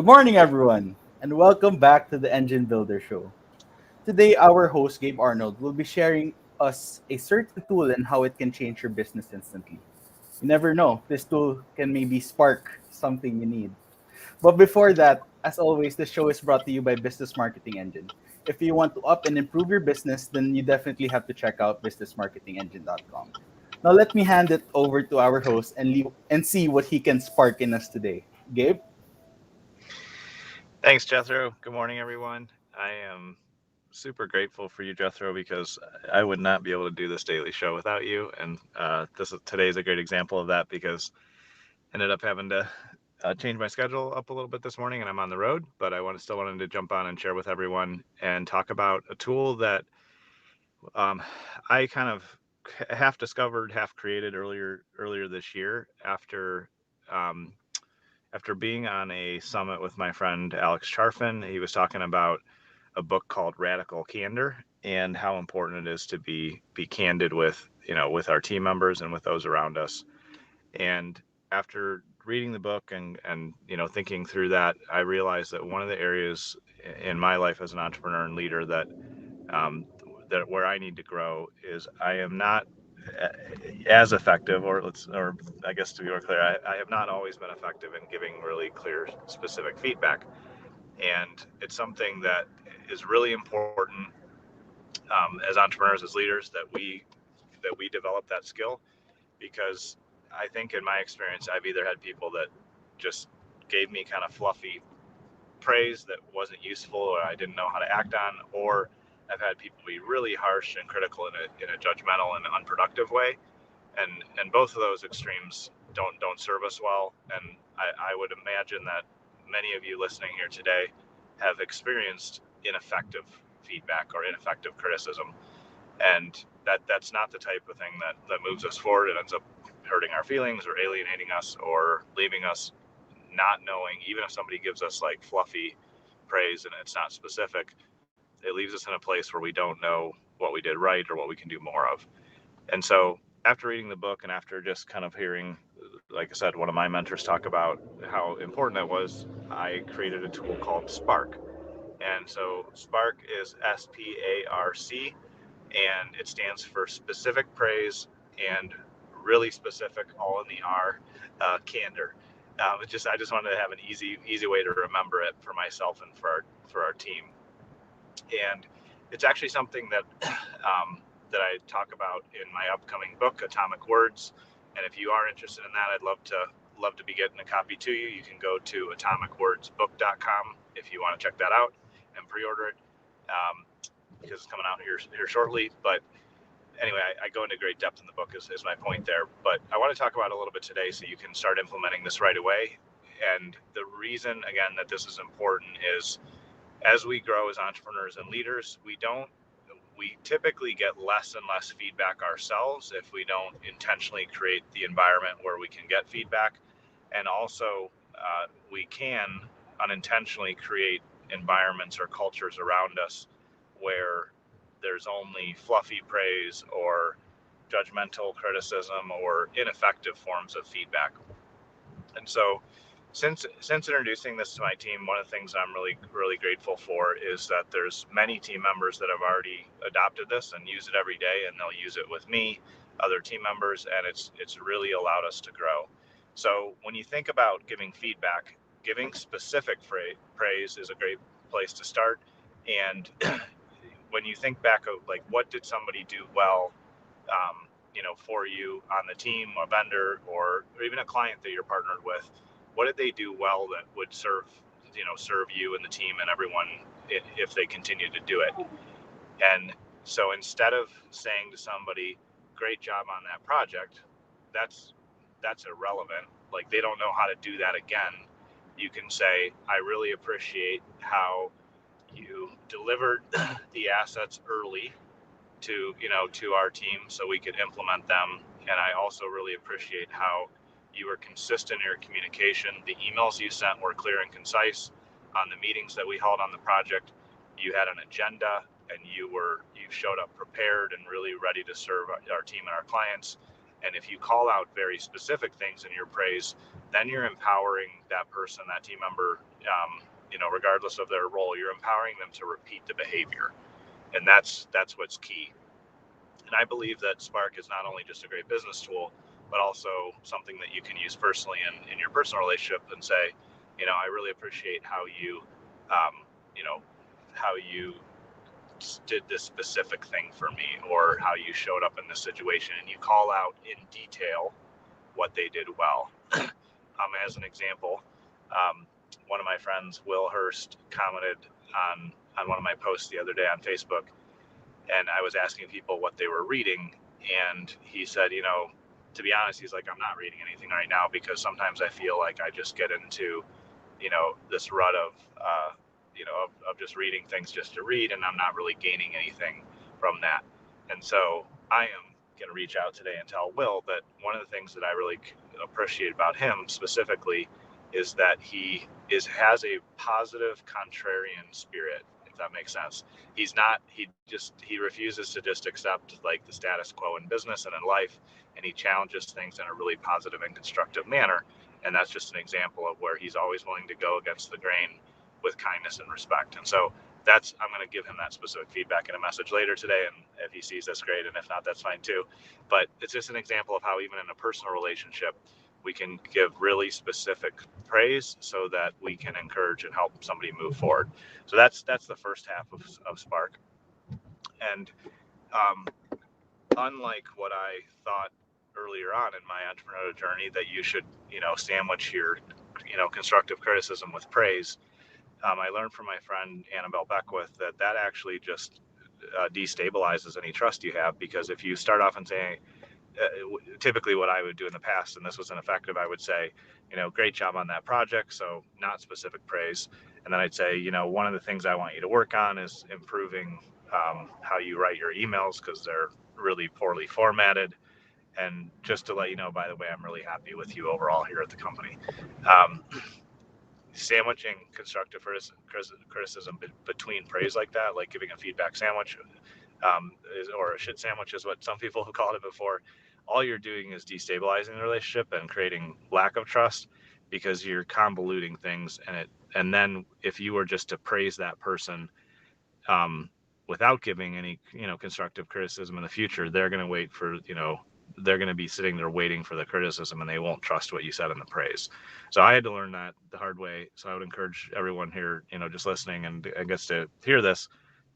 Good morning, everyone, and welcome back to the Engine Builder Show. Today, our host, Gabe Arnold, will be sharing us a certain tool and how it can change your business instantly. You never know, this tool can maybe spark something you need. But before that, as always, the show is brought to you by Business Marketing Engine. If you want to up and improve your business, then you definitely have to check out businessmarketingengine.com. Now, let me hand it over to our host and see what he can spark in us today. Gabe? Thanks, Jethro. Good morning, everyone. I am super grateful for you, Jethro, because I would not be able to do this daily show without you. And today is a great example of that because I ended up having to change my schedule up a little bit this morning, and I'm on the road. But still wanted to jump on and share with everyone and talk about a tool that um, I kind of half discovered, half created earlier this year um, after being on a summit with my friend Alex Charfin. He was talking about a book called Radical Candor and how important it is to be candid with with our team members and with those around us. And after reading the book and thinking through that, I realized that one of the areas in my life as an entrepreneur and leader um, that where I need to grow is I am not as effective, or I guess to be more clear, I have not always been effective in giving really clear, specific feedback. And it's something that is really important as entrepreneurs, as leaders, that we develop that skill, because I think in my experience, I've either had people that just gave me kind of fluffy praise that wasn't useful or I didn't know how to act on, or I've had people be really harsh and critical in a judgmental and unproductive way. And both of those extremes don't serve us well. And I would imagine that many of you listening here today have experienced ineffective feedback or ineffective criticism, and that's not the type of thing that moves us forward. It ends up hurting our feelings or alienating us or leaving us not knowing, even if somebody gives us like fluffy praise and it's not specific, it leaves us in a place where we don't know what we did right or what we can do more of. And so after reading the book and after just kind of hearing, like I said, one of my mentors talk about how important that was, I created a tool called SPARC. And so SPARC is SPARC, and it stands for specific praise and really specific, all in the R, candor. I just wanted to have an easy way to remember it for myself and for our team. And it's actually something that that I talk about in my upcoming book, Atomic Words. And if you are interested in that, I'd love to be getting a copy to you. You can go to atomicwordsbook.com if you want to check that out and pre-order it, because it's coming out here shortly. But anyway, I go into great depth in the book is my point there. But I want to talk about it a little bit today so you can start implementing this right away. And the reason, again, that this is important is as we grow as entrepreneurs and leaders, we typically get less and less feedback ourselves if we don't intentionally create the environment where we can get feedback. And also, we can unintentionally create environments or cultures around us where there's only fluffy praise or judgmental criticism or ineffective forms of feedback. And so since introducing this to my team, one of the things I'm really grateful for is that there's many team members that have already adopted this and use it every day, and they'll use it with me, other team members, and it's really allowed us to grow. So when you think about giving feedback, giving specific praise is a great place to start. And when you think back of like what did somebody do well, for you on the team, a vendor, or even a client that you're partnered with, what did they do well that would serve you and the team and everyone if they continue to do it? And so instead of saying to somebody, great job on that project, that's irrelevant. Like they don't know how to do that again. You can say, I really appreciate how you delivered the assets early to our team so we could implement them. And I also really appreciate how you were consistent in your communication. The emails you sent were clear and concise. On the meetings that we held on the project, you had an agenda and you showed up prepared and really ready to serve our team and our clients. And if you call out very specific things in your praise, then you're empowering that person, that team member, regardless of their role, you're empowering them to repeat the behavior. And that's what's key. And I believe that Spark is not only just a great business tool, but also something that you can use personally in your personal relationship and say, I really appreciate how you, um, you know, how you did this specific thing for me, or how you showed up in this situation, and you call out in detail what they did well. As an example, one of my friends, Will Hurst, commented on one of my posts the other day on Facebook, and I was asking people what they were reading, and he said, to be honest, he's like, I'm not reading anything right now because sometimes I feel like I just get into, this rut of just reading things just to read, and I'm not really gaining anything from that. And so I am going to reach out today and tell Will that one of the things that I really appreciate about him specifically is that he has a positive contrarian spirit, if that makes sense. He refuses to just accept like the status quo in business and in life, and he challenges things in a really positive and constructive manner. And that's just an example of where he's always willing to go against the grain with kindness and respect. And so I'm going to give him that specific feedback in a message later today. And if he sees, that's great. And if not, that's fine too. But it's just an example of how even in a personal relationship, we can give really specific praise so that we can encourage and help somebody move forward. So that's the first half of Spark. And um, unlike what I thought earlier on in my entrepreneurial journey, that you should, sandwich your, constructive criticism with praise, I learned from my friend Annabelle Beckwith that actually just destabilizes any trust you have, because if you start off and say, typically what I would do in the past, and this was ineffective, I would say, great job on that project, so not specific praise. And then I'd say, one of the things I want you to work on is improving how you write your emails, because they're really poorly formatted. And just to let you know, by the way, I'm really happy with you overall here at the company. Um, Sandwiching constructive criticism between praise like that, like giving a feedback sandwich, or a shit sandwich is what some people have called it before. All you're doing is destabilizing the relationship and creating lack of trust, because you're convoluting things. And then if you were just to praise that person without giving any constructive criticism in the future, they're going to wait for they're going to be sitting there waiting for the criticism, and they won't trust what you said in the praise. So I had to learn that the hard way. So I would encourage everyone here, just listening and I guess to hear this,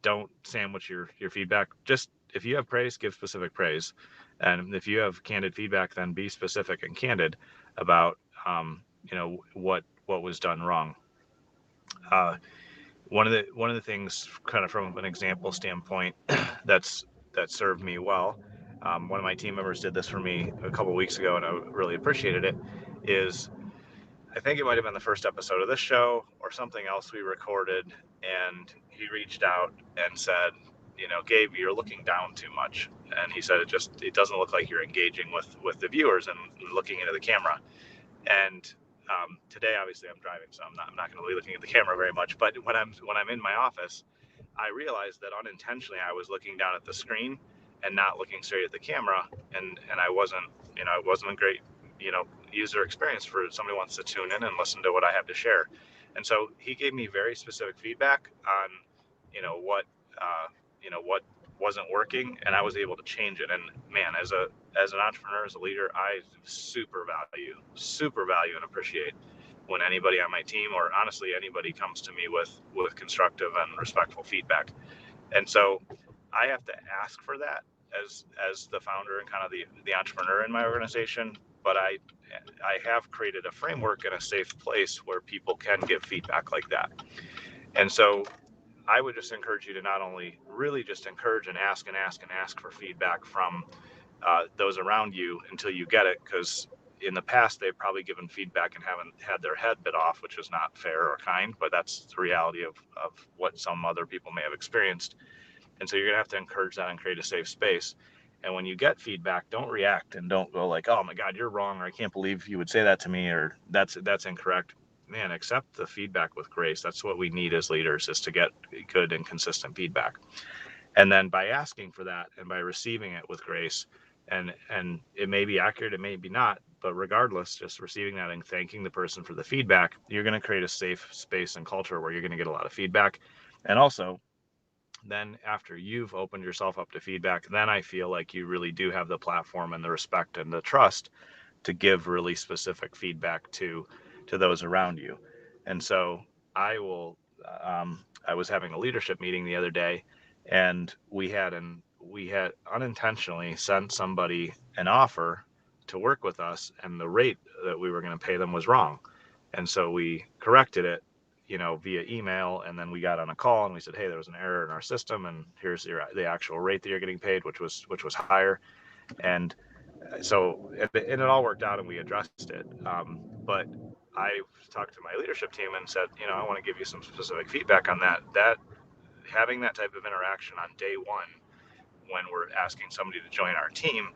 don't sandwich your feedback. Just if you have praise, give specific praise. And if you have candid feedback, then be specific and candid about what was done wrong. One of the things, kind of from an example standpoint, that served me well. One of my team members did this for me a couple of weeks ago, and I really appreciated it. Is, I think it might have been the first episode of this show or something else we recorded, and he reached out and said, Gabe, you're looking down too much. And he said it doesn't look like you're engaging with the viewers and looking into the camera. And today, obviously, I'm driving, so I'm not going to be looking at the camera very much. But when I'm in my office, I realized that unintentionally I was looking down at the screen and not looking straight at the camera, and I wasn't, it wasn't a great, user experience for somebody who wants to tune in and listen to what I have to share. And so he gave me very specific feedback on, what, what wasn't working, and I was able to change it. And man, as an entrepreneur, as a leader, I super value and appreciate when anybody on my team, or honestly anybody, comes to me with constructive and respectful feedback. And so I have to ask for that as the founder and kind of the entrepreneur in my organization. But I have created a framework and a safe place where people can give feedback like that. And so I would just encourage you to not only really just encourage and ask and ask and ask for feedback from those around you until you get it, because in the past they've probably given feedback and haven't had their head bit off, which is not fair or kind, but that's the reality of what some other people may have experienced. And so you're going to have to encourage that and create a safe space. And when you get feedback, don't react and don't go like, oh my God, you're wrong, or I can't believe you would say that to me, or that's incorrect. Man, accept the feedback with grace. That's what we need as leaders, is to get good and consistent feedback. And then by asking for that and by receiving it with grace, and it may be accurate, it may be not, But regardless, just receiving that and thanking the person for the feedback, you're going to create a safe space and culture where you're going to get a lot of feedback. And also, then after you've opened yourself up to feedback, then I feel like you really do have the platform and the respect and the trust to give really specific feedback to those around you. And so I will. I was having a leadership meeting the other day, and we had unintentionally sent somebody an offer to work with us, and the rate that we were going to pay them was wrong. And so we corrected it, via email, and then we got on a call and we said, hey, there was an error in our system, and here's the actual rate that you're getting paid, which was higher. And so and it all worked out and we addressed it. But I talked to my leadership team and said, I want to give you some specific feedback on that having that type of interaction on day one when we're asking somebody to join our team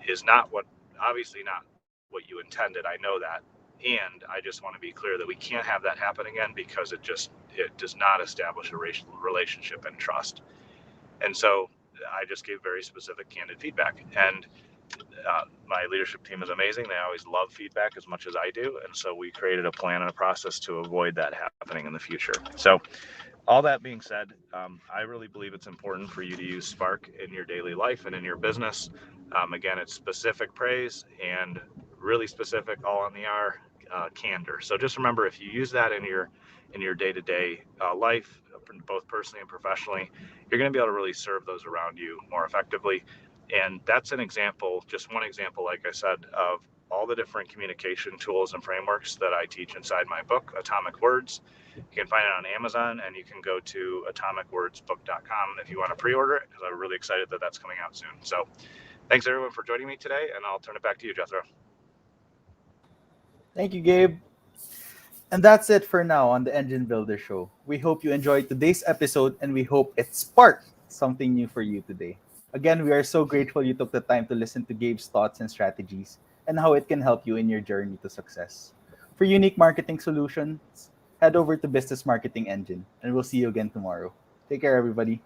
is not what obviously not what you intended. I know that. And I just want to be clear that we can't have that happen again, because it does not establish a relationship and trust. And so I just gave very specific, candid feedback. And my leadership team is amazing. They always love feedback as much as I do. And so we created a plan and a process to avoid that happening in the future. So all that being said, I really believe it's important for you to use Spark in your daily life and in your business. Again, it's specific praise and really specific, all on the R, candor. So just remember, if you use that in your day-to-day life, both personally and professionally, you're going to be able to really serve those around you more effectively. And that's an example, just one example, like I said, of all the different communication tools and frameworks that I teach inside my book, Atomic Words. You can find it on Amazon, and you can go to atomicwordsbook.com if you want to pre-order it, because I'm really excited that that's coming out soon. So thanks everyone for joining me today, and I'll turn it back to you, Jethro. Thank you, Gabe. And that's it for now on the Engine Builder Show. We hope you enjoyed today's episode, and we hope it sparked something new for you today. Again, we are so grateful you took the time to listen to Gabe's thoughts and strategies and how it can help you in your journey to success. For unique marketing solutions, head over to Business Marketing Engine, and we'll see you again tomorrow. Take care, everybody.